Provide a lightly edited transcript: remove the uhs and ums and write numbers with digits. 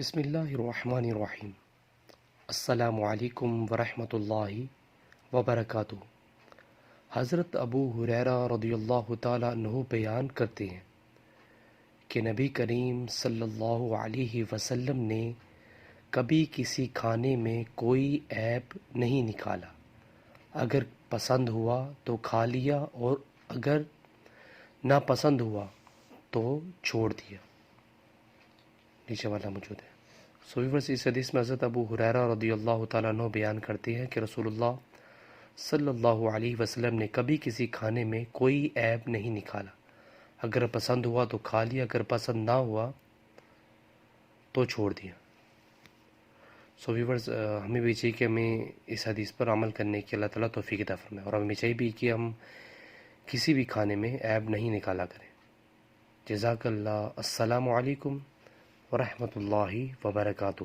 بسم اللہ الرحمن الرحیم۔ السلام علیکم ورحمۃ اللہ وبرکاتہ۔ حضرت ابو ہریرہ رضی اللہ تعالیٰ عنہ بیان کرتے ہیں کہ نبی کریم صلی اللہ علیہ وسلم نے کبھی کسی کھانے میں کوئی عیب نہیں نکالا، اگر پسند ہوا تو کھا لیا اور اگر ناپسند ہوا تو چھوڑ دیا۔ نیچے والا موجود ہے۔ ویورز، اس حدیث میں حضرت ابو ہریرہ رضی اللہ تعالیٰ عنہ بیان کرتے ہیں کہ رسول اللہ صلی اللہ علیہ وسلم نے کبھی کسی کھانے میں کوئی عیب نہیں نکالا، اگر پسند ہوا تو کھا لیا، اگر پسند نہ ہوا تو چھوڑ دیا۔ ویورز، ہمیں بھی چاہیے کہ ہمیں اس حدیث پر عمل کرنے کی اللہ تعالیٰ توفیق عطا فرمائے، اور ہمیں چاہیے بھی کہ ہم کسی بھی کھانے میں عیب نہیں نکالا کریں۔ جزاک اللہ۔ السلام علیکم ورحمۃ اللہ وبرکاتہ۔